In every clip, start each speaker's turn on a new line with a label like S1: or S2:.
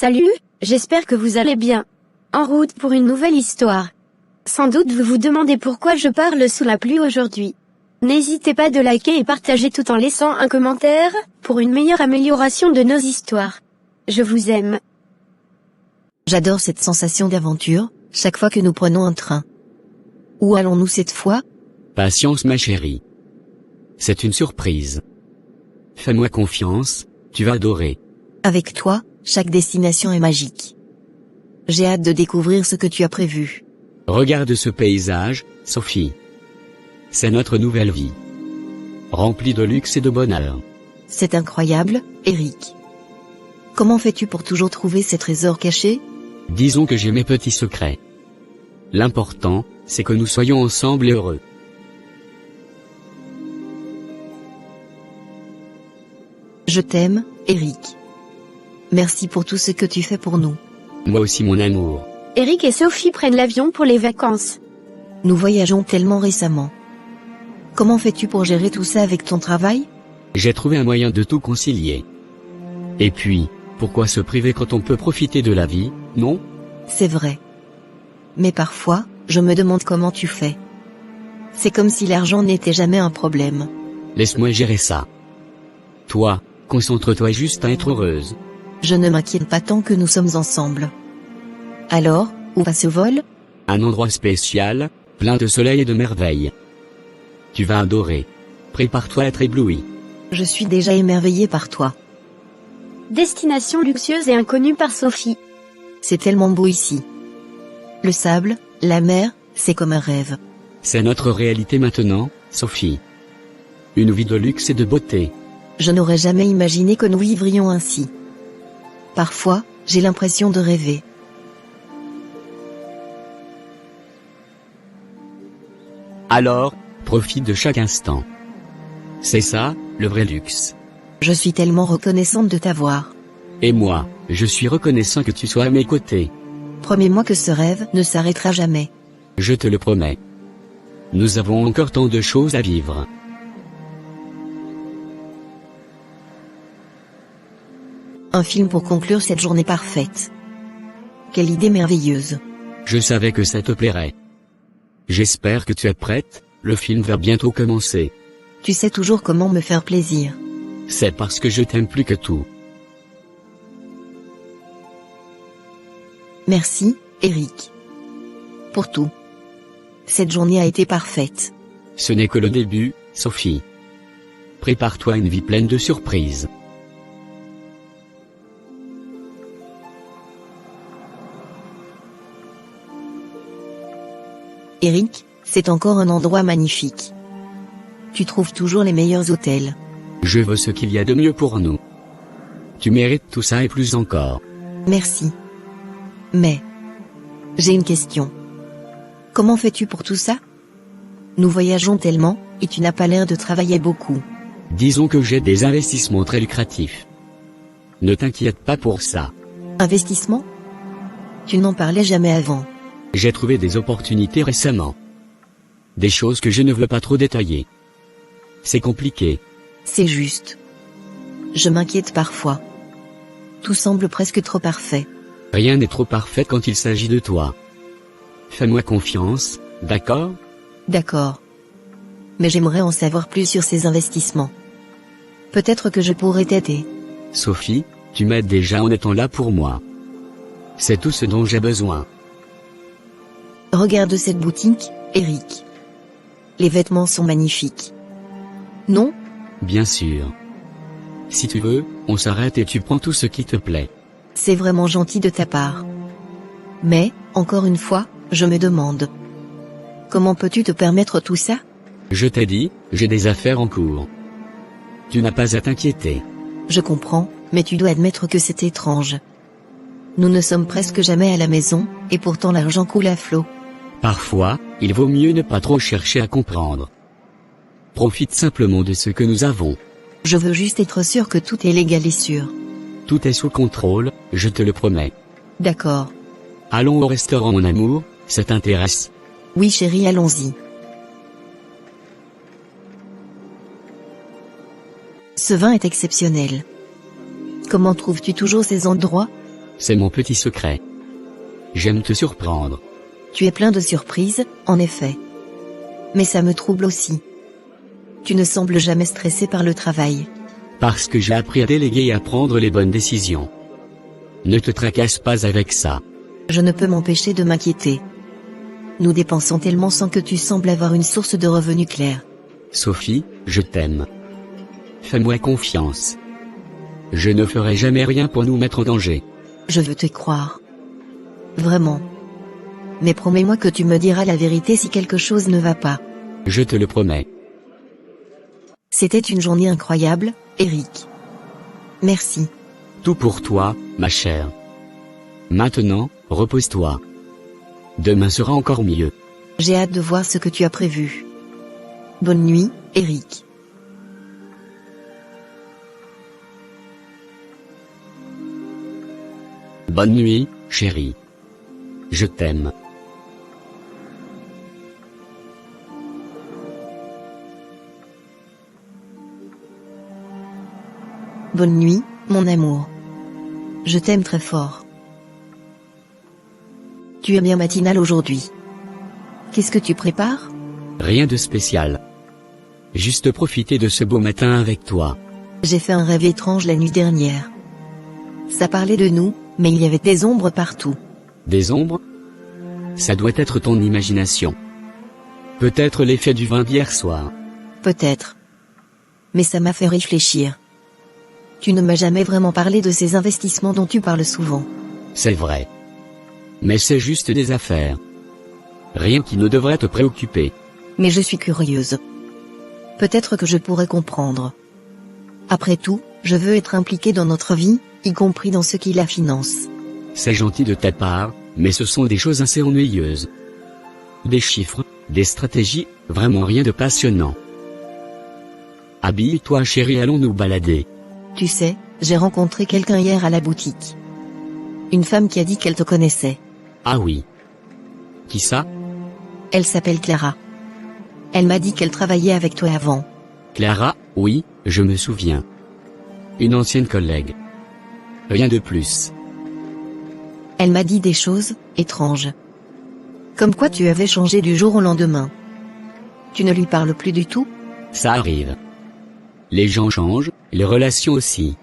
S1: Salut, j'espère que vous allez bien. En route pour une nouvelle histoire. Sans doute vous vous demandez pourquoi je parle sous la pluie aujourd'hui. N'hésitez pas de liker et partager tout en laissant un commentaire, pour une meilleure amélioration de nos histoires. Je vous aime.
S2: J'adore cette sensation d'aventure, chaque fois que nous prenons un train. Où allons-nous cette fois?
S3: Patience ma chérie. C'est une surprise. Fais-moi confiance, tu vas adorer.
S2: Avec toi, chaque destination est magique. J'ai hâte de découvrir ce que tu as prévu.
S3: Regarde ce paysage, Sophie. C'est notre nouvelle vie. Remplie de luxe et de bonheur.
S2: C'est incroyable, Eric. Comment fais-tu pour toujours trouver ces trésors cachés?
S3: Disons que j'ai mes petits secrets. L'important, c'est que nous soyons ensemble et heureux.
S2: Je t'aime, Eric. Merci pour tout ce que tu fais pour nous.
S3: Moi aussi mon amour.
S1: Eric et Sophie prennent l'avion pour les vacances.
S2: Nous voyageons tellement récemment. Comment fais-tu pour gérer tout ça avec ton travail?
S3: J'ai trouvé un moyen de tout concilier. Et puis, pourquoi se priver quand on peut profiter de la vie, non?
S2: C'est vrai. Mais parfois, je me demande comment tu fais. C'est comme si l'argent n'était jamais un problème.
S3: Laisse-moi gérer ça. Toi, concentre-toi juste à être heureuse.
S2: Je ne m'inquiète pas tant que nous sommes ensemble. Alors, où va ce vol?
S3: Un endroit spécial, plein de soleil et de merveilles. Tu vas adorer. Prépare-toi à être ébloui.
S2: Je suis déjà émerveillée par toi.
S1: Destination luxueuse et inconnue par Sophie.
S2: C'est tellement beau ici. Le sable, la mer, c'est comme un rêve.
S3: C'est notre réalité maintenant, Sophie. Une vie de luxe et de beauté.
S2: Je n'aurais jamais imaginé que nous vivrions ainsi. Parfois, j'ai l'impression de rêver.
S3: Alors, profite de chaque instant. C'est ça, le vrai luxe.
S2: Je suis tellement reconnaissante de t'avoir.
S3: Et moi, je suis reconnaissant que tu sois à mes côtés.
S2: Promets-moi que ce rêve ne s'arrêtera jamais.
S3: Je te le promets. Nous avons encore tant de choses à vivre.
S2: Un film pour conclure cette journée parfaite. Quelle idée merveilleuse.
S3: Je savais que ça te plairait. J'espère que tu es prête, le film va bientôt commencer.
S2: Tu sais toujours comment me faire plaisir.
S3: C'est parce que je t'aime plus que tout.
S2: Merci, Eric. Pour tout. Cette journée a été parfaite.
S3: Ce n'est que le début, Sophie. Prépare-toi à une vie pleine de surprises.
S2: Eric, c'est encore un endroit magnifique. Tu trouves toujours les meilleurs hôtels.
S3: Je veux ce qu'il y a de mieux pour nous. Tu mérites tout ça et plus encore.
S2: Merci. Mais, j'ai une question. Comment fais-tu pour tout ça? Nous voyageons tellement, et tu n'as pas l'air de travailler beaucoup.
S3: Disons que j'ai des investissements très lucratifs. Ne t'inquiète pas pour ça.
S2: Investissement? Tu n'en parlais jamais avant.
S3: J'ai trouvé des opportunités récemment. Des choses que je ne veux pas trop détailler. C'est compliqué.
S2: C'est juste. Je m'inquiète parfois. Tout semble presque trop parfait.
S3: Rien n'est trop parfait quand il s'agit de toi. Fais-moi confiance, d'accord?
S2: D'accord. Mais j'aimerais en savoir plus sur ces investissements. Peut-être que je pourrais t'aider.
S3: Sophie, tu m'aides déjà en étant là pour moi. C'est tout ce dont j'ai besoin.
S2: Regarde cette boutique, Eric. Les vêtements sont magnifiques. Non?
S3: Bien sûr. Si tu veux, on s'arrête et tu prends tout ce qui te plaît.
S2: C'est vraiment gentil de ta part. Mais, encore une fois, je me demande. Comment peux-tu te permettre tout ça?
S3: Je t'ai dit, j'ai des affaires en cours. Tu n'as pas à t'inquiéter.
S2: Je comprends, mais tu dois admettre que c'est étrange. Nous ne sommes presque jamais à la maison, et pourtant l'argent coule à flot.
S3: Parfois, il vaut mieux ne pas trop chercher à comprendre. Profite simplement de ce que nous avons.
S2: Je veux juste être sûr que tout est légal et sûr.
S3: Tout est sous contrôle, je te le promets.
S2: D'accord.
S3: Allons au restaurant mon amour, ça t'intéresse?
S2: Oui chérie, allons-y. Ce vin est exceptionnel. Comment trouves-tu toujours ces endroits?
S3: C'est mon petit secret. J'aime te surprendre.
S2: Tu es plein de surprises, en effet. Mais ça me trouble aussi. Tu ne sembles jamais stressé par le travail.
S3: Parce que j'ai appris à déléguer et à prendre les bonnes décisions. Ne te tracasse pas avec ça.
S2: Je ne peux m'empêcher de m'inquiéter. Nous dépensons tellement sans que tu sembles avoir une source de revenus claire.
S3: Sophie, je t'aime. Fais-moi confiance. Je ne ferai jamais rien pour nous mettre en danger.
S2: Je veux te croire. Vraiment. Mais promets-moi que tu me diras la vérité si quelque chose ne va pas.
S3: Je te le promets.
S2: C'était une journée incroyable, Eric. Merci.
S3: Tout pour toi, ma chère. Maintenant, repose-toi. Demain sera encore mieux.
S2: J'ai hâte de voir ce que tu as prévu. Bonne nuit, Eric.
S3: Bonne nuit, chérie. Je t'aime.
S2: Bonne nuit, mon amour. Je t'aime très fort. Tu es bien matinal aujourd'hui. Qu'est-ce que tu prépares?
S3: Rien de spécial. Juste profiter de ce beau matin avec toi.
S2: J'ai fait un rêve étrange la nuit dernière. Ça parlait de nous, mais il y avait des ombres partout.
S3: Des ombres? Ça doit être ton imagination. Peut-être l'effet du vin d'hier soir.
S2: Peut-être. Mais ça m'a fait réfléchir. Tu ne m'as jamais vraiment parlé de ces investissements dont tu parles souvent.
S3: C'est vrai. Mais c'est juste des affaires. Rien qui ne devrait te préoccuper.
S2: Mais je suis curieuse. Peut-être que je pourrais comprendre. Après tout, je veux être impliquée dans notre vie, y compris dans ce qui la finance.
S3: C'est gentil de ta part, mais ce sont des choses assez ennuyeuses. Des chiffres, des stratégies, vraiment rien de passionnant. Habille-toi chérie, allons nous balader.
S2: Tu sais, j'ai rencontré quelqu'un hier à la boutique. Une femme qui a dit qu'elle te connaissait.
S3: Ah oui. Qui ça?
S2: Elle s'appelle Clara. Elle m'a dit qu'elle travaillait avec toi avant.
S3: Clara, oui, je me souviens. Une ancienne collègue. Rien de plus.
S2: Elle m'a dit des choses étranges. Comme quoi tu avais changé du jour au lendemain. Tu ne lui parles plus du tout?
S3: Ça arrive. Les gens changent, les relations aussi.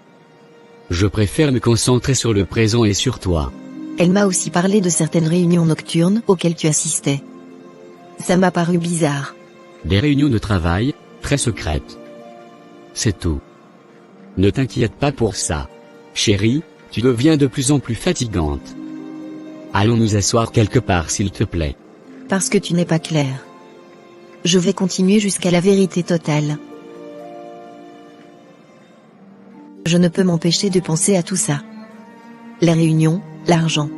S3: Je préfère me concentrer sur le présent et sur toi.
S2: Elle m'a aussi parlé de certaines réunions nocturnes auxquelles tu assistais. Ça m'a paru bizarre.
S3: Des réunions de travail, très secrètes. C'est tout. Ne t'inquiète pas pour ça. Chérie, tu deviens de plus en plus fatigante. Allons nous asseoir quelque part s'il te plaît.
S2: Parce que tu n'es pas clair. Je vais continuer jusqu'à la vérité totale. Je ne peux m'empêcher de penser à tout ça. Les réunions, l'argent.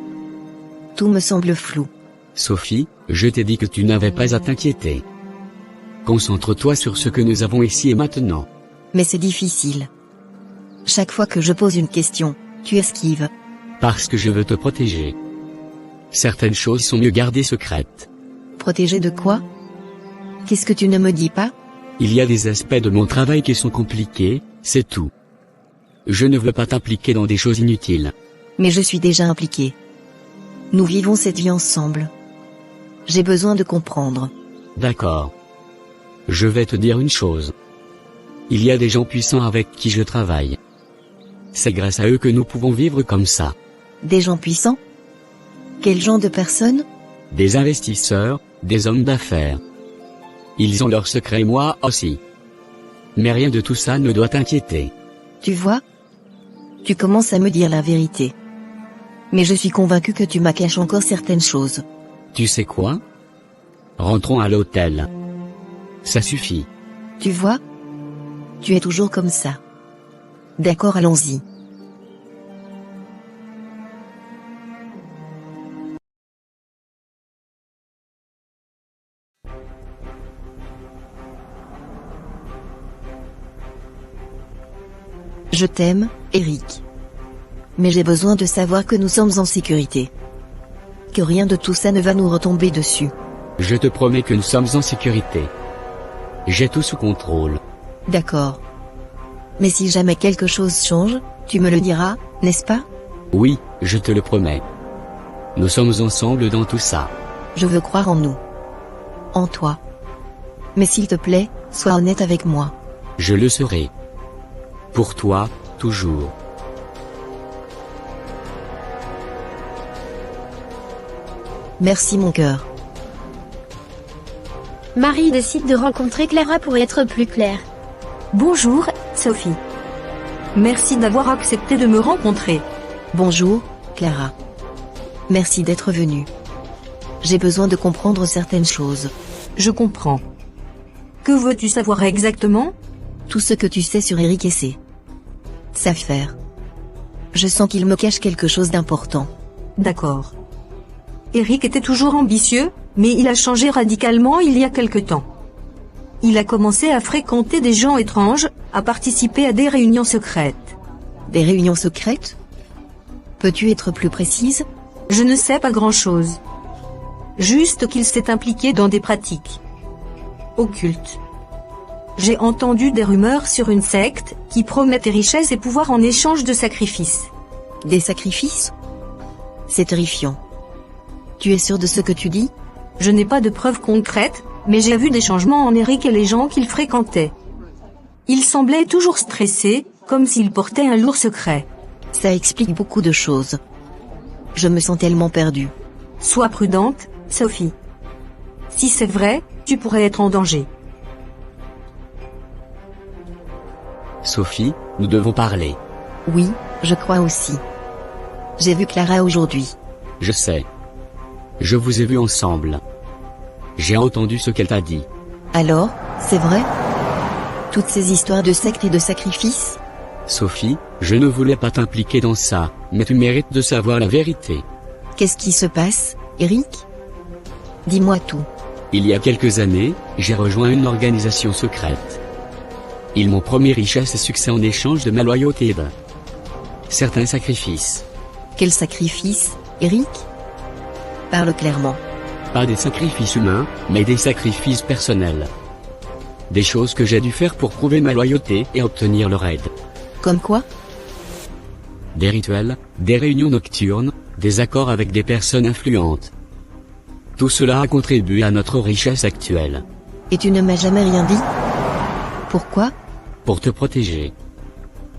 S2: Tout me semble flou.
S3: Sophie, je t'ai dit que tu n'avais pas à t'inquiéter. Concentre-toi sur ce que nous avons ici et maintenant.
S2: Mais c'est difficile. Chaque fois que je pose une question, tu esquives.
S3: Parce que je veux te protéger. Certaines choses sont mieux gardées secrètes.
S2: Protéger de quoi? Qu'est-ce que tu ne me dis pas?
S3: Il y a des aspects de mon travail qui sont compliqués, c'est tout. Je ne veux pas t'impliquer dans des choses inutiles.
S2: Mais je suis déjà impliquée. Nous vivons cette vie ensemble. J'ai besoin de comprendre.
S3: D'accord. Je vais te dire une chose. Il y a des gens puissants avec qui je travaille. C'est grâce à eux que nous pouvons vivre comme ça.
S2: Des gens puissants? Quel genre de personnes?
S3: Des investisseurs, des hommes d'affaires. Ils ont leurs secrets et moi aussi. Mais rien de tout ça ne doit t'inquiéter.
S2: Tu vois? Tu commences à me dire la vérité. Mais je suis convaincu que tu m'as caché encore certaines choses.
S3: Tu sais quoi? Rentrons à l'hôtel. Ça suffit.
S2: Tu vois? Tu es toujours comme ça. D'accord, allons-y. Je t'aime, Eric. Mais j'ai besoin de savoir que nous sommes en sécurité. Que rien de tout ça ne va nous retomber dessus.
S3: Je te promets que nous sommes en sécurité. J'ai tout sous contrôle.
S2: D'accord. Mais si jamais quelque chose change, tu me le diras, n'est-ce pas?
S3: Oui, Je te le promets. Nous sommes ensemble dans tout ça.
S2: Je veux croire en nous. En toi. Mais s'il te plaît, sois honnête avec moi.
S3: Je le serai. Pour toi, toujours.
S2: Merci mon cœur.
S1: Marie décide de rencontrer Clara pour être plus claire.
S4: Bonjour, Sophie. Merci d'avoir accepté de me rencontrer.
S2: Bonjour, Clara. Merci d'être venue. J'ai besoin de comprendre certaines choses.
S4: Je comprends. Que veux-tu savoir exactement?
S2: Tout ce que tu sais sur Eric et sa affaire. Je sens qu'il me cache quelque chose d'important.
S4: D'accord. Eric était toujours ambitieux, mais il a changé radicalement il y a quelque temps. Il a commencé à fréquenter des gens étranges, à participer à des réunions secrètes.
S2: Des réunions secrètes? Peux-tu être plus précise?
S4: Je ne sais pas grand-chose. Juste qu'il s'est impliqué dans des pratiques occultes. J'ai entendu des rumeurs sur une secte qui promet des richesses et pouvoir en échange de sacrifices.
S2: Des sacrifices? C'est terrifiant. Tu es sûr de ce que tu dis?
S4: Je n'ai pas de preuves concrètes, mais j'ai vu des changements en Eric et les gens qu'il fréquentait. Il semblait toujours stressé, comme s'il portait un lourd secret.
S2: Ça explique beaucoup de choses. Je me sens tellement perdue.
S4: Sois prudente, Sophie. Si c'est vrai, tu pourrais être en danger.
S3: Sophie, nous devons parler.
S2: Oui, je crois aussi. J'ai vu Clara aujourd'hui.
S3: Je sais. Je vous ai vus ensemble. J'ai entendu ce qu'elle t'a dit.
S2: Alors, c'est vrai? Toutes ces histoires de sectes et de sacrifices?
S3: Sophie, je ne voulais pas t'impliquer dans ça, mais tu mérites de savoir la vérité.
S2: Qu'est-ce qui se passe, Eric? Dis-moi tout.
S3: Il y a quelques années, j'ai rejoint une organisation secrète. Ils m'ont promis richesse et succès en échange de ma loyauté et de certains sacrifices.
S2: Quel sacrifice, Eric? Parle clairement.
S3: Pas des sacrifices humains, mais des sacrifices personnels. Des choses que j'ai dû faire pour prouver ma loyauté et obtenir leur aide.
S2: Comme quoi?
S3: Des rituels, des réunions nocturnes, des accords avec des personnes influentes. Tout cela a contribué à notre richesse actuelle.
S2: Et tu ne m'as jamais rien dit? Pourquoi?
S3: Pour te protéger.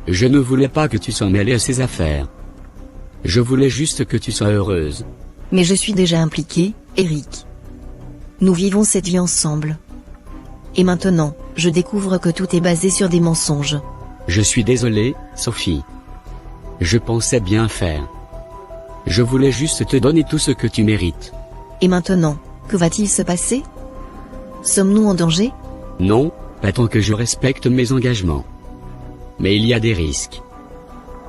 S3: Je ne voulais pas que tu sois mêlée à ces affaires. Je voulais juste que tu sois heureuse.
S2: Mais je suis déjà impliqué, Eric. Nous vivons cette vie ensemble. Et maintenant, je découvre que tout est basé sur des mensonges.
S3: Je suis désolé, Sophie. Je pensais bien faire. Je voulais juste te donner tout ce que tu mérites.
S2: Et maintenant, que va-t-il se passer? Sommes-nous en danger?
S3: Non, pas tant que je respecte mes engagements. Mais il y a des risques.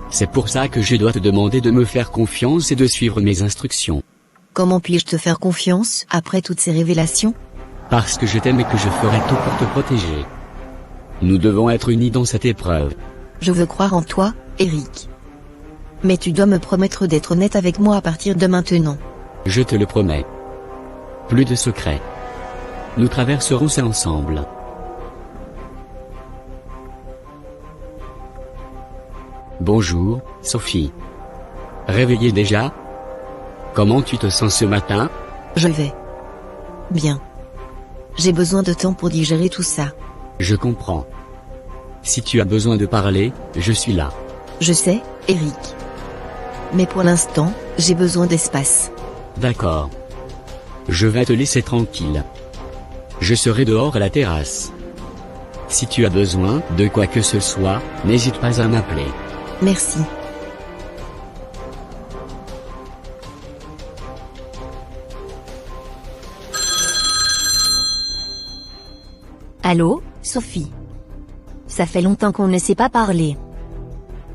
S3: C'est pour ça que je dois te demander de me faire confiance et de suivre mes instructions.
S2: Comment puis-je te faire confiance après toutes ces révélations?
S3: Parce que je t'aime et que je ferai tout pour te protéger. Nous devons être unis dans cette épreuve.
S2: Je veux croire en toi, Eric. Mais tu dois me promettre d'être honnête avec moi à partir de maintenant.
S3: Je te le promets. Plus de secrets. Nous traverserons ça ensemble. Bonjour, Sophie. Réveillée déjà? Comment tu te sens ce matin?
S2: Je vais bien. J'ai besoin de temps pour digérer tout ça.
S3: Je comprends. Si tu as besoin de parler, je suis là.
S2: Je sais, Eric. Mais pour l'instant, j'ai besoin d'espace.
S3: D'accord. Je vais te laisser tranquille. Je serai dehors à la terrasse. Si tu as besoin de quoi que ce soit, n'hésite pas à m'appeler.
S2: Merci.
S5: Allô, Sophie. Ça fait longtemps qu'on ne s'est pas parlé.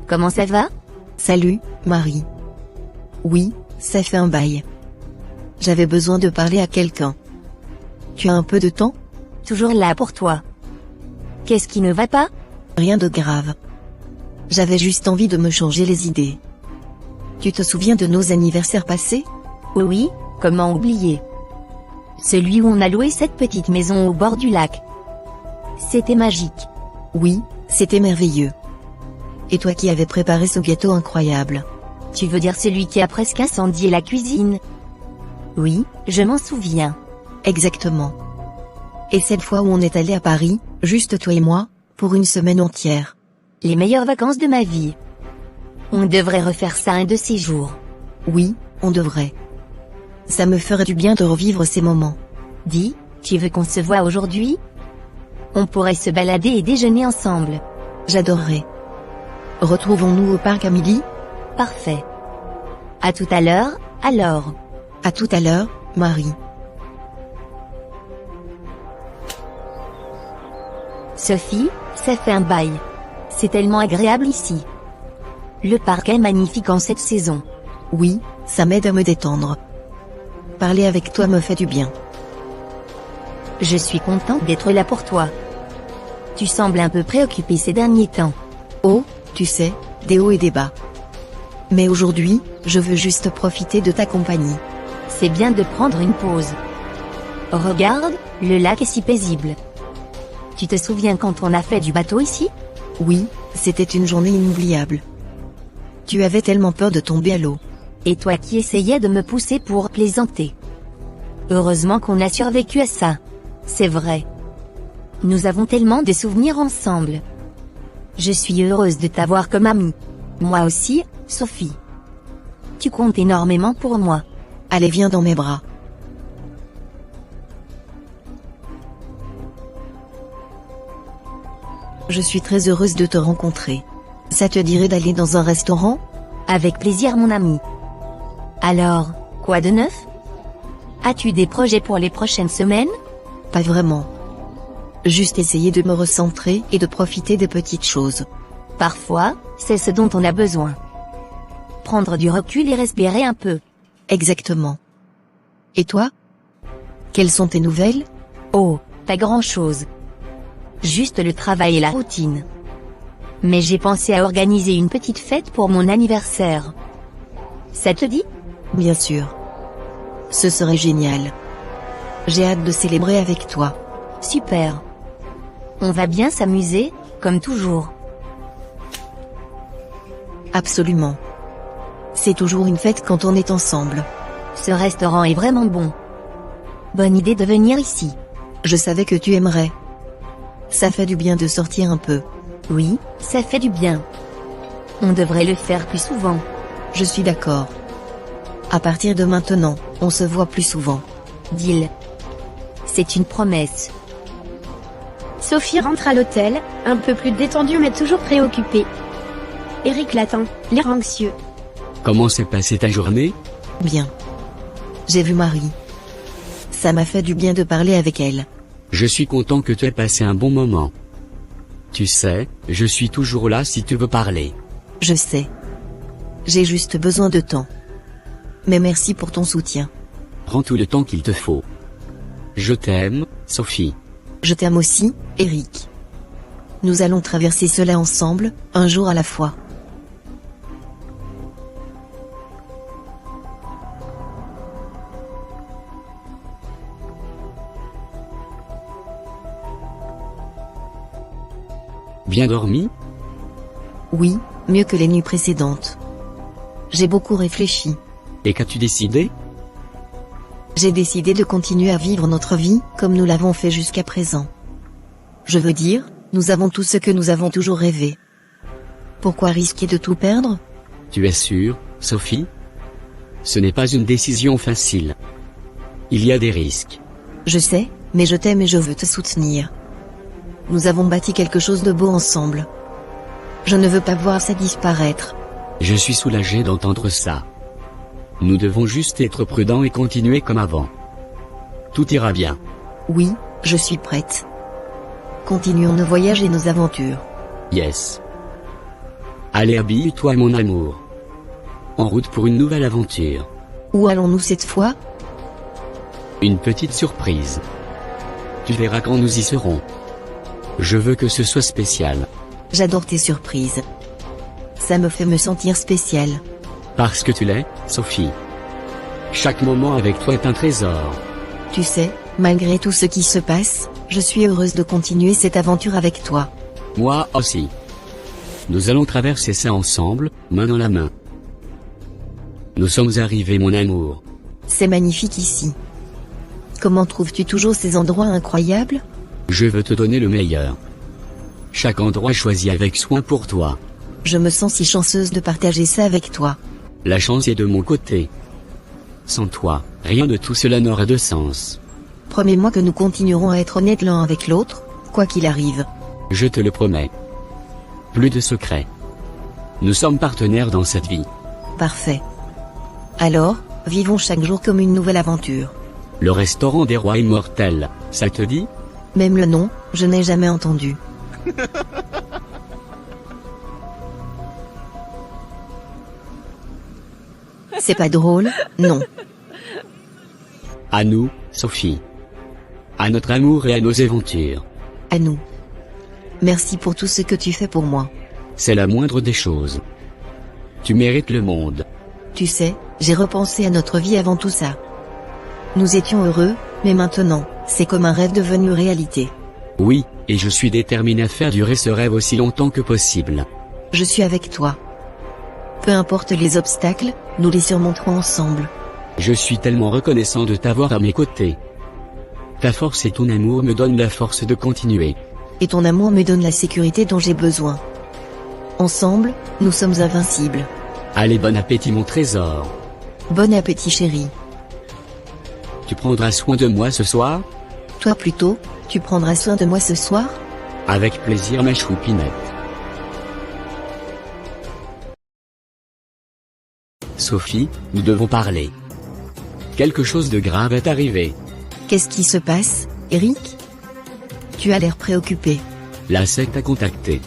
S5: Comment ça va?
S2: Salut, Marie. Oui, ça fait un bail. J'avais besoin de parler à quelqu'un. Tu as un peu de temps?
S5: Toujours là pour toi. Qu'est-ce qui ne va pas?
S2: Rien de grave. J'avais juste envie de me changer les idées. Tu te souviens de nos anniversaires passés?
S5: Oui, comment oublier? Celui où on a loué cette petite maison au bord du lac. C'était magique.
S2: Oui, c'était merveilleux. Et toi qui avais préparé ce gâteau incroyable.
S5: Tu veux dire celui qui a presque incendié la cuisine? Oui, je m'en souviens.
S2: Exactement. Et cette fois où on est allé à Paris, juste toi et moi, pour une semaine entière.
S5: Les meilleures vacances de ma vie. On devrait refaire ça un de ces jours.
S2: Oui, on devrait. Ça me ferait du bien de revivre ces moments.
S5: Dis, tu veux qu'on se voit aujourd'hui? On pourrait se balader et déjeuner ensemble.
S2: J'adorerais. Retrouvons-nous au parc à midi?
S5: Parfait. À tout à l'heure, alors.
S2: À tout à l'heure, Marie.
S5: Sophie, ça fait un bail. C'est tellement agréable ici. Le parc est magnifique en cette saison.
S2: Oui, ça m'aide à me détendre. Parler avec toi me fait du bien.
S5: Je suis contente d'être là pour toi. Tu sembles un peu préoccupée ces derniers temps.
S2: Oh, tu sais, des hauts et des bas. Mais aujourd'hui, je veux juste profiter de ta compagnie.
S5: C'est bien de prendre une pause. Regarde, le lac est si paisible. Tu te souviens quand on a fait du bateau ici?
S2: Oui, c'était une journée inoubliable. Tu avais tellement peur de tomber à l'eau.
S5: Et toi qui essayais de me pousser pour plaisanter. Heureusement qu'on a survécu à ça. C'est vrai. Nous avons tellement de souvenirs ensemble. Je suis heureuse de t'avoir comme amie. Moi aussi, Sophie. Tu comptes énormément pour moi.
S2: Allez, viens dans mes bras. Je suis très heureuse de te rencontrer. Ça te dirait d'aller dans un restaurant?
S5: Avec plaisir mon ami. Alors, quoi de neuf? As-tu des projets pour les prochaines semaines?
S2: Pas vraiment. Juste essayer de me recentrer et de profiter des petites choses.
S5: Parfois, c'est ce dont on a besoin. Prendre du recul et respirer un peu.
S2: Exactement. Et toi? Quelles sont tes nouvelles?
S5: Oh, pas grand-chose. Juste le travail et la routine. Mais j'ai pensé à organiser une petite fête pour mon anniversaire. Ça te dit?
S2: Bien sûr. Ce serait génial. J'ai hâte de célébrer avec toi.
S5: Super. On va bien s'amuser, comme toujours.
S2: Absolument. C'est toujours une fête quand on est ensemble.
S5: Ce restaurant est vraiment bon. Bonne idée de venir ici.
S2: Je savais que tu aimerais. Ça fait du bien de sortir un peu.
S5: Oui, ça fait du bien. On devrait le faire plus souvent.
S2: Je suis d'accord. À partir de maintenant, on se voit plus souvent.
S5: Deal. C'est une promesse.
S1: Sophie rentre à l'hôtel, un peu plus détendue mais toujours préoccupée. Eric l'attend, l'air anxieux.
S3: Comment s'est passée ta journée?
S2: Bien. J'ai vu Marie. Ça m'a fait du bien de parler avec elle.
S3: Je suis content que tu aies passé un bon moment. Tu sais, je suis toujours là si tu veux parler.
S2: Je sais. J'ai juste besoin de temps. Mais merci pour ton soutien.
S3: Prends tout le temps qu'il te faut. Je t'aime, Sophie.
S2: Je t'aime aussi, Eric. Nous allons traverser cela ensemble, un jour à la fois.
S3: Bien dormi?
S2: Oui, mieux que les nuits précédentes. J'ai beaucoup réfléchi.
S3: Et qu'as-tu décidé?
S2: J'ai décidé de continuer à vivre notre vie, comme nous l'avons fait jusqu'à présent. Je veux dire, nous avons tout ce que nous avons toujours rêvé. Pourquoi risquer de tout perdre?
S3: Tu es sûre, Sophie? Ce n'est pas une décision facile. Il y a des risques.
S2: Je sais, mais je t'aime et je veux te soutenir. Nous avons bâti quelque chose de beau ensemble. Je ne veux pas voir ça disparaître.
S3: Je suis soulagé d'entendre ça. Nous devons juste être prudents et continuer comme avant. Tout ira bien.
S2: Oui, je suis prête. Continuons nos voyages et nos aventures.
S3: Yes. Allez, habille-toi mon amour. En route pour une nouvelle aventure.
S2: Où allons-nous cette fois?
S3: Une petite surprise. Tu verras quand nous y serons. Je veux que ce soit spécial.
S2: J'adore tes surprises. Ça me fait me sentir spécial.
S3: Parce que tu l'es, Sophie. Chaque moment avec toi est un trésor.
S2: Tu sais, malgré tout ce qui se passe, je suis heureuse de continuer cette aventure avec toi.
S3: Moi aussi. Nous allons traverser ça ensemble, main dans la main. Nous sommes arrivés mon amour.
S2: C'est magnifique ici. Comment trouves-tu toujours ces endroits incroyables?
S3: Je veux te donner le meilleur. Chaque endroit choisi avec soin pour toi.
S2: Je me sens si chanceuse de partager ça avec toi.
S3: La chance est de mon côté. Sans toi, rien de tout cela n'aura de sens.
S2: Promets-moi que nous continuerons à être honnêtes l'un avec l'autre, quoi qu'il arrive.
S3: Je te le promets. Plus de secrets. Nous sommes partenaires dans cette vie.
S2: Parfait. Alors, vivons chaque jour comme une nouvelle aventure.
S3: Le restaurant des rois immortels, ça te dit?
S2: Même le nom, je n'ai jamais entendu. C'est pas drôle, non.
S3: À nous, Sophie. À notre amour et à nos aventures.
S2: À nous. Merci pour tout ce que tu fais pour moi.
S3: C'est la moindre des choses. Tu mérites le monde.
S2: Tu sais, j'ai repensé à notre vie avant tout ça. Nous étions heureux, mais maintenant, c'est comme un rêve devenu réalité.
S3: Oui, et je suis déterminé à faire durer ce rêve aussi longtemps que possible.
S2: Je suis avec toi. Peu importe les obstacles, nous les surmonterons ensemble.
S3: Je suis tellement reconnaissant de t'avoir à mes côtés. Ta force et ton amour me donnent la force de continuer.
S2: Et ton amour me donne la sécurité dont j'ai besoin. Ensemble, nous sommes invincibles.
S3: Allez, bon appétit mon trésor.
S2: Bon appétit chérie.
S3: Tu prendras soin de moi ce soir?
S2: Toi plutôt, tu prendras soin de moi ce soir?
S3: Avec plaisir ma choupinette. Sophie, nous devons parler. Quelque chose de grave est arrivé.
S2: Qu'est-ce qui se passe, Eric? Tu as l'air préoccupé.
S3: La secte a contacté.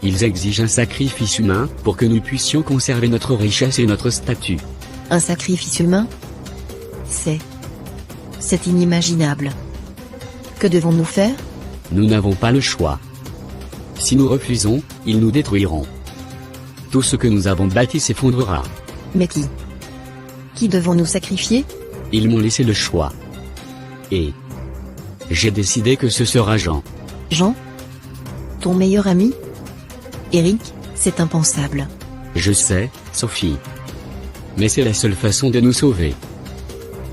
S3: Ils exigent un sacrifice humain pour que nous puissions conserver notre richesse et notre statut.
S2: Un sacrifice humain? C'est inimaginable. Que devons-nous faire?
S3: Nous n'avons pas le choix. Si nous refusons, ils nous détruiront. Tout ce que nous avons bâti s'effondrera.
S2: Mais qui? Qui devons-nous sacrifier?
S3: Ils m'ont laissé le choix. Et j'ai décidé que ce sera Jean.
S2: Jean? Ton meilleur ami? Eric, c'est impensable.
S3: Je sais, Sophie. Mais c'est la seule façon de nous sauver.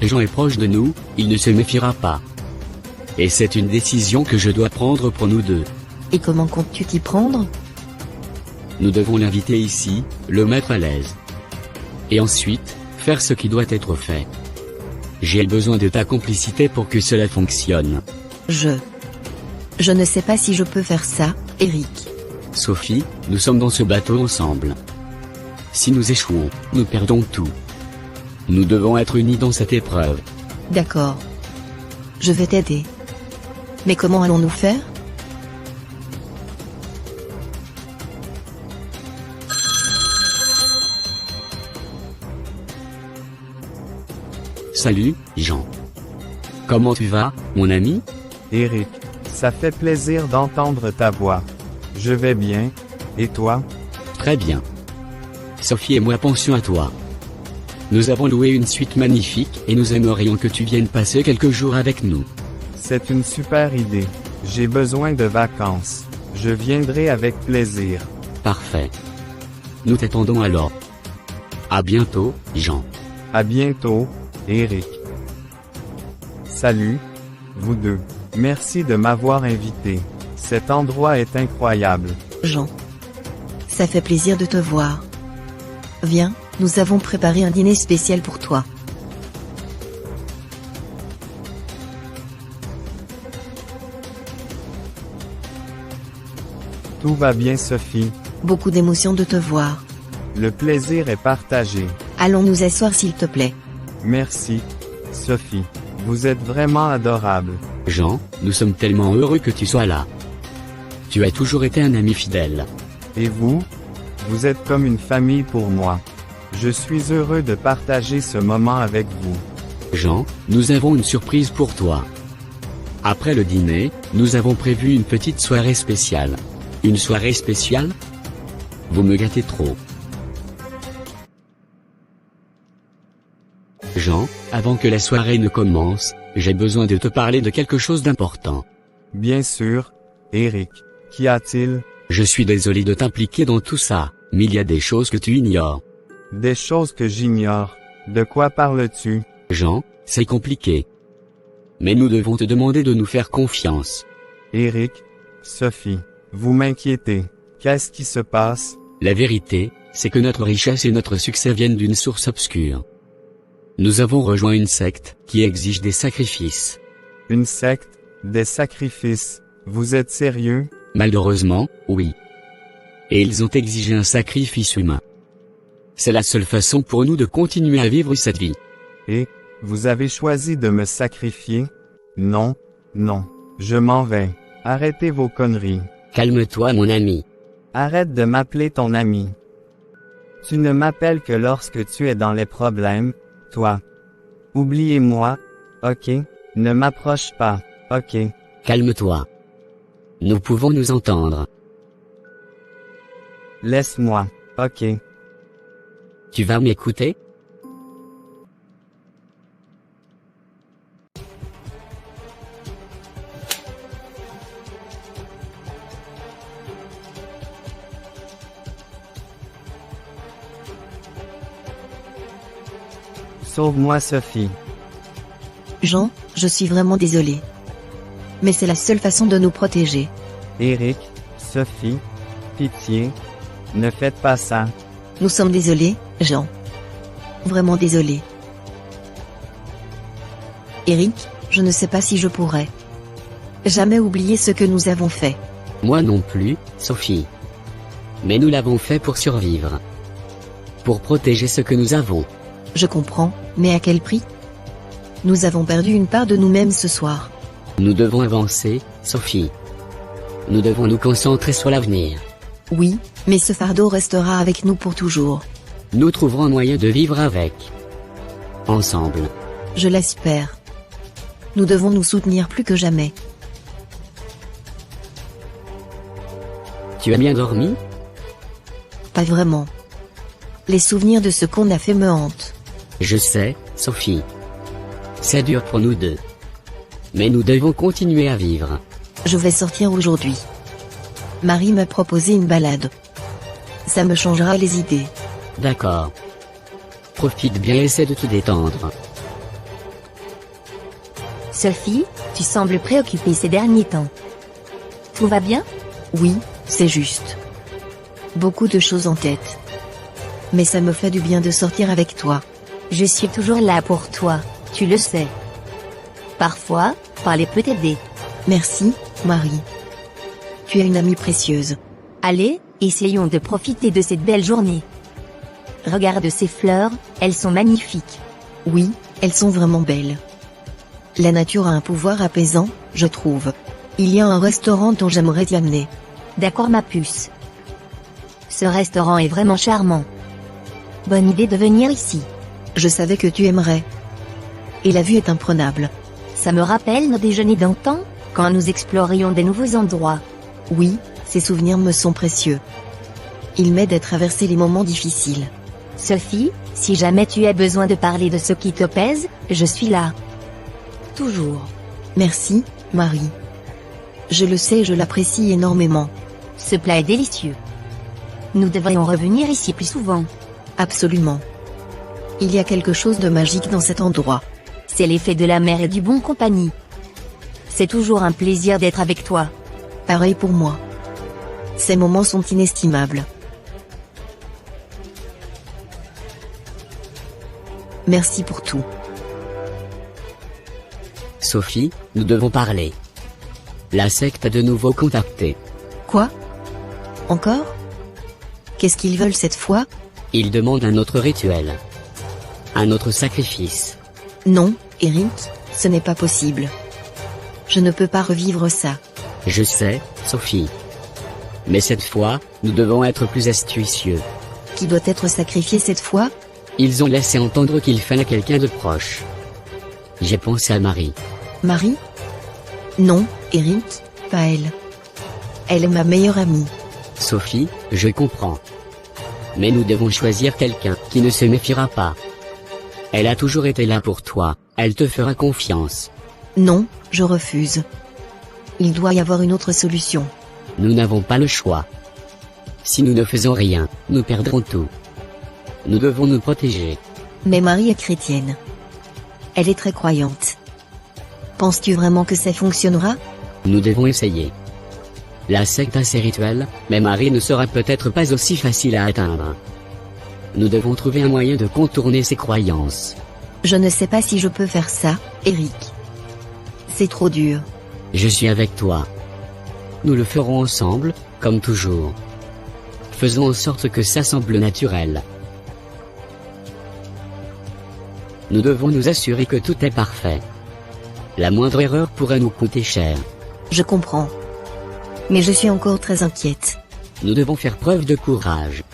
S3: Jean est proche de nous, il ne se méfiera pas. Et c'est une décision que je dois prendre pour nous deux.
S2: Et comment comptes-tu t'y prendre?
S3: Nous devons l'inviter ici, le mettre à l'aise. Et ensuite, faire ce qui doit être fait. J'ai besoin de ta complicité pour que cela fonctionne.
S2: Je ne sais pas si je peux faire ça, Eric.
S3: Sophie, nous sommes dans ce bateau ensemble. Si nous échouons, nous perdons tout. Nous devons être unis dans cette épreuve.
S2: D'accord. Je vais t'aider. Mais comment allons-nous faire?
S3: Salut, Jean. Comment tu vas, mon ami?
S6: Eric, ça fait plaisir d'entendre ta voix. Je vais bien, et toi?
S3: Très bien. Sophie et moi pensions à toi. Nous avons loué une suite magnifique et nous aimerions que tu viennes passer quelques jours avec nous.
S6: C'est une super idée. J'ai besoin de vacances. Je viendrai avec plaisir.
S3: Parfait. Nous t'attendons alors. À bientôt, Jean.
S6: À bientôt, Eric. Salut, vous deux. Merci de m'avoir invité. Cet endroit est incroyable.
S2: Jean. Ça fait plaisir de te voir. Viens, nous avons préparé un dîner spécial pour toi.
S6: Tout va bien, Sophie.
S2: Beaucoup d'émotion de te voir.
S6: Le plaisir est partagé.
S2: Allons nous asseoir s'il te plaît.
S6: Merci, Sophie. Vous êtes vraiment adorable.
S3: Jean, nous sommes tellement heureux que tu sois là. Tu as toujours été un ami fidèle.
S6: Et vous? Vous êtes comme une famille pour moi. Je suis heureux de partager ce moment avec vous.
S3: Jean, nous avons une surprise pour toi. Après le dîner, nous avons prévu une petite soirée spéciale. Une soirée spéciale? Vous me gâtez trop. Jean, avant que la soirée ne commence, j'ai besoin de te parler de quelque chose d'important.
S6: Bien sûr, Eric. Qu'y a-t-il?
S3: Je suis désolé de t'impliquer dans tout ça, mais il y a des choses que tu ignores.
S6: Des choses que j'ignore. De quoi parles-tu?
S3: Jean, c'est compliqué. Mais nous devons te demander de nous faire confiance.
S6: Eric, Sophie, vous m'inquiétez. Qu'est-ce qui se passe?
S3: La vérité, c'est que notre richesse et notre succès viennent d'une source obscure. Nous avons rejoint une secte qui exige des sacrifices.
S6: Une secte? Des sacrifices? Vous êtes sérieux?
S3: Malheureusement, oui. Et ils ont exigé un sacrifice humain. C'est la seule façon pour nous de continuer à vivre cette vie.
S6: Et, vous avez choisi de me sacrifier? Non, non, je m'en vais. Arrêtez vos conneries.
S3: Calme-toi mon ami.
S6: Arrête de m'appeler ton ami. Tu ne m'appelles que lorsque tu es dans les problèmes, toi. Oubliez-moi, ok? Ne m'approche pas, ok?
S3: Calme-toi. Nous pouvons nous entendre.
S6: Laisse-moi, ok?
S3: Tu vas m'écouter?
S6: Sauve-moi Sophie.
S2: Jean, je suis vraiment désolé. Mais c'est la seule façon de nous protéger.
S6: Eric, Sophie, pitié, ne faites pas ça.
S2: Nous sommes désolés, Jean. Vraiment désolés. Eric, je ne sais pas si je pourrais jamais oublier ce que nous avons fait.
S3: Moi non plus, Sophie. Mais nous l'avons fait pour survivre. Pour protéger ce que nous avons.
S2: Je comprends, mais à quel prix? Nous avons perdu une part de nous-mêmes ce soir.
S3: Nous devons avancer, Sophie. Nous devons nous concentrer sur l'avenir.
S2: Oui, mais ce fardeau restera avec nous pour toujours.
S3: Nous trouverons un moyen de vivre avec. Ensemble.
S2: Je l'espère. Nous devons nous soutenir plus que jamais.
S3: Tu as bien dormi?
S2: Pas vraiment. Les souvenirs de ce qu'on a fait me hantent.
S3: Je sais, Sophie. C'est dur pour nous deux. Mais nous devons continuer à vivre.
S2: Je vais sortir aujourd'hui. Marie m'a proposé une balade. Ça me changera les idées.
S3: D'accord. Profite bien et essaie de te détendre.
S5: Sophie, tu sembles préoccupée ces derniers temps. Tout va bien?
S2: Oui, c'est juste. Beaucoup de choses en tête. Mais ça me fait du bien de sortir avec toi.
S5: Je suis toujours là pour toi, tu le sais. Parfois, parler peut t'aider.
S2: Merci, Marie. Tu es une amie précieuse.
S5: Allez, essayons de profiter de cette belle journée. Regarde ces fleurs, elles sont magnifiques.
S2: Oui, elles sont vraiment belles. La nature a un pouvoir apaisant, je trouve. Il y a un restaurant dont j'aimerais t'y amener.
S5: D'accord ma puce. Ce restaurant est vraiment charmant. Bonne idée de venir ici.
S2: Je savais que tu aimerais. Et la vue est imprenable.
S5: Ça me rappelle nos déjeuners d'antan, quand nous explorions des nouveaux endroits.
S2: Oui, ces souvenirs me sont précieux. Ils m'aident à traverser les moments difficiles.
S5: Sophie, si jamais tu as besoin de parler de ce qui te pèse, je suis là. Toujours.
S2: Merci, Marie. Je le sais et je l'apprécie énormément.
S5: Ce plat est délicieux. Nous devrions revenir ici plus souvent.
S2: Absolument. Il y a quelque chose de magique dans cet endroit.
S5: C'est l'effet de la mer et du bon compagnie. C'est toujours un plaisir d'être avec toi.
S2: Pareil pour moi. Ces moments sont inestimables. Merci pour tout.
S3: Sophie, nous devons parler. La secte a de nouveau contacté.
S2: Quoi? Encore? Qu'est-ce qu'ils veulent cette fois?
S3: Ils demandent un autre rituel. Un autre sacrifice.
S2: Non, Eric, ce n'est pas possible. Je ne peux pas revivre ça.
S3: Je sais, Sophie. Mais cette fois, nous devons être plus astucieux.
S2: Qui doit être sacrifié cette fois?
S3: Ils ont laissé entendre qu'il fallait quelqu'un de proche. J'ai pensé à Marie.
S2: Marie? Non, Eric, pas elle. Elle est ma meilleure amie.
S3: Sophie, je comprends. Mais nous devons choisir quelqu'un qui ne se méfiera pas. Elle a toujours été là pour toi, elle te fera confiance.
S2: Non, je refuse. Il doit y avoir une autre solution.
S3: Nous n'avons pas le choix. Si nous ne faisons rien, nous perdrons tout. Nous devons nous protéger.
S2: Mais Marie est chrétienne. Elle est très croyante. Penses-tu vraiment que ça fonctionnera?
S3: Nous devons essayer. La secte a ses rituels, mais Marie ne sera peut-être pas aussi facile à atteindre. Nous devons trouver un moyen de contourner ses croyances.
S2: Je ne sais pas si je peux faire ça, Eric. C'est trop dur.
S3: Je suis avec toi. Nous le ferons ensemble, comme toujours. Faisons en sorte que ça semble naturel. Nous devons nous assurer que tout est parfait. La moindre erreur pourrait nous coûter cher.
S2: Je comprends. Mais je suis encore très inquiète.
S3: Nous devons faire preuve de courage.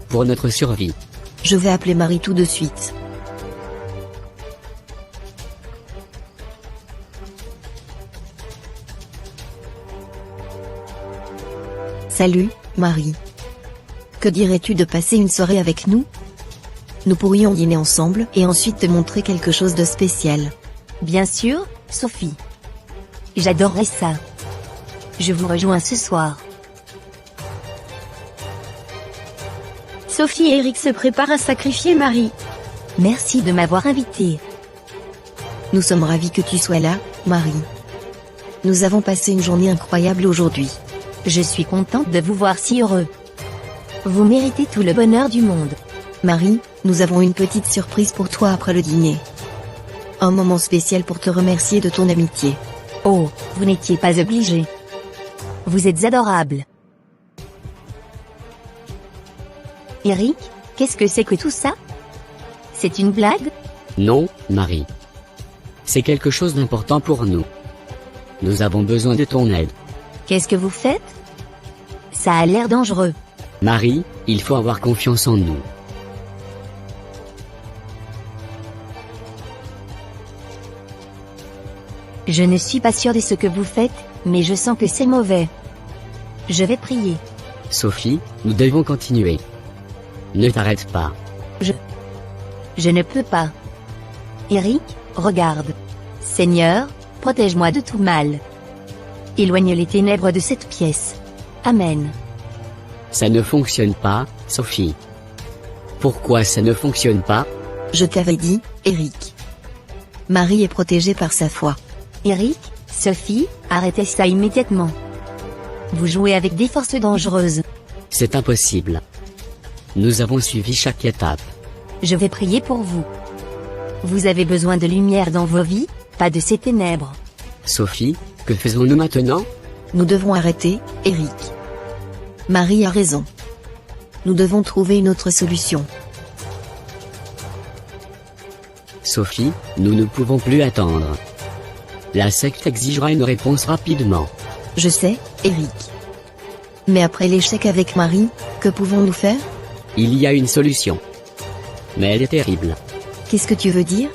S3: Pour notre survie.
S2: Je vais appeler Marie tout de suite. Salut, Marie. Que dirais-tu de passer une soirée avec nous? Nous pourrions dîner ensemble et ensuite te montrer quelque chose de spécial.
S5: Bien sûr, Sophie. J'adorerais ça. Je vous rejoins ce soir.
S1: Sophie et Eric se préparent à sacrifier Marie.
S5: Merci de m'avoir invité.
S2: Nous sommes ravis que tu sois là, Marie. Nous avons passé une journée incroyable aujourd'hui.
S5: Je suis contente de vous voir si heureux. Vous méritez tout le bonheur du monde.
S2: Marie, nous avons une petite surprise pour toi après le dîner. Un moment spécial pour te remercier de ton amitié.
S5: Oh, vous n'étiez pas obligé. Vous êtes adorable. Eric, qu'est-ce que c'est que tout ça? C'est une blague?
S3: Non, Marie. C'est quelque chose d'important pour nous. Nous avons besoin de ton aide.
S5: Qu'est-ce que vous faites? Ça a l'air dangereux.
S3: Marie, il faut avoir confiance en nous.
S5: Je ne suis pas sûre de ce que vous faites, mais je sens que c'est mauvais. Je vais prier.
S3: Sophie, nous devons continuer. Ne t'arrête pas.
S5: Je ne peux pas. Eric, regarde. Seigneur, protège-moi de tout mal. Éloigne les ténèbres de cette pièce. Amen.
S3: Ça ne fonctionne pas, Sophie. Pourquoi ça ne fonctionne pas?
S2: Je t'avais dit, Eric. Marie est protégée par sa foi.
S5: Eric, Sophie, arrêtez ça immédiatement. Vous jouez avec des forces dangereuses.
S3: C'est impossible. Nous avons suivi chaque étape.
S5: Je vais prier pour vous. Vous avez besoin de lumière dans vos vies, pas de ces ténèbres.
S3: Sophie, que faisons-nous maintenant?
S2: Nous devons arrêter, Eric. Marie a raison. Nous devons trouver une autre solution.
S3: Sophie, nous ne pouvons plus attendre. La secte exigera une réponse rapidement.
S2: Je sais, Eric. Mais après l'échec avec Marie, que pouvons-nous faire?
S3: Il y a une solution. Mais elle est terrible.
S2: Qu'est-ce que tu veux dire?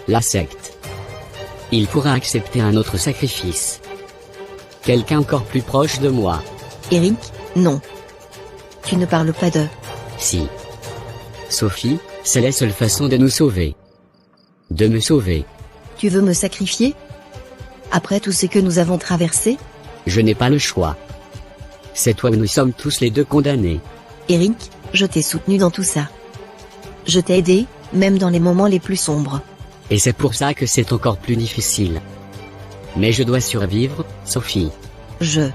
S3: La secte. Il pourra accepter un autre sacrifice. Quelqu'un encore plus proche de moi.
S2: Eric, non. Tu ne parles pas de...
S3: Si. Sophie, c'est la seule façon de nous sauver. De me sauver.
S2: Tu veux me sacrifier? Après tout ce que nous avons traversé?
S3: Je n'ai pas le choix. C'est toi où nous sommes tous les deux condamnés.
S2: Eric, je t'ai soutenu dans tout ça. Je t'ai aidé, même dans les moments les plus sombres.
S3: Et c'est pour ça que c'est encore plus difficile. Mais je dois survivre, Sophie.
S2: Je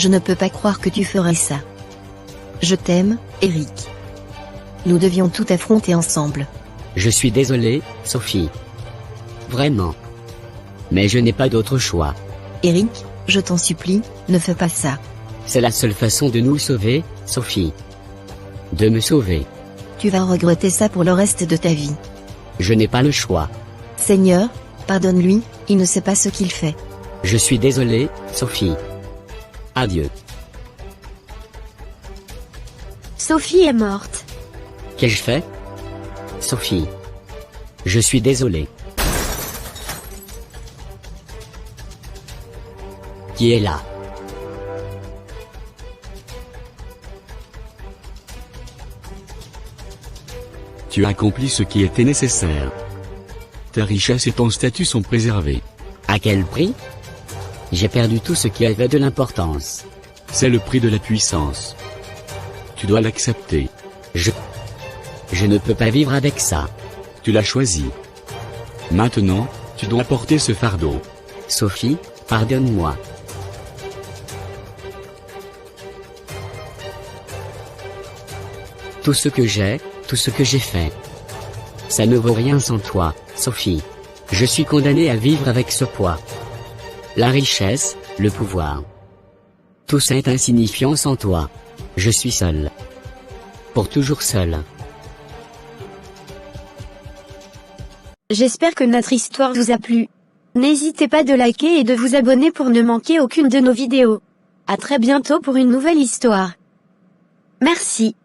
S2: ne peux pas croire que tu ferais ça. Je t'aime, Eric. Nous devions tout affronter ensemble.
S3: Je suis désolé, Sophie. Vraiment. Mais je n'ai pas d'autre choix.
S2: Eric, je t'en supplie, ne fais pas ça.
S3: C'est la seule façon de nous sauver, Sophie. De me sauver.
S2: Tu vas regretter ça pour le reste de ta vie.
S3: Je n'ai pas le choix.
S2: Seigneur, pardonne-lui, il ne sait pas ce qu'il fait.
S3: Je suis désolé, Sophie. Adieu.
S1: Sophie est morte.
S3: Qu'ai-je fait? Sophie. Je suis désolé. Qui est là?
S7: Tu as accompli ce qui était nécessaire. Ta richesse et ton statut sont préservés.
S3: À quel prix? J'ai perdu tout ce qui avait de l'importance.
S7: C'est le prix de la puissance. Tu dois l'accepter.
S3: Je ne peux pas vivre avec ça.
S7: Tu l'as choisi. Maintenant, tu dois porter ce fardeau.
S3: Sophie, pardonne-moi. Tout ce que j'ai, tout ce que j'ai fait. Ça ne vaut rien sans toi, Sophie. Je suis condamné à vivre avec ce poids. La richesse, le pouvoir. Tout ça est insignifiant sans toi. Je suis seul. Pour toujours seul.
S1: J'espère que notre histoire vous a plu. N'hésitez pas de liker et de vous abonner pour ne manquer aucune de nos vidéos. À très bientôt pour une nouvelle histoire. Merci.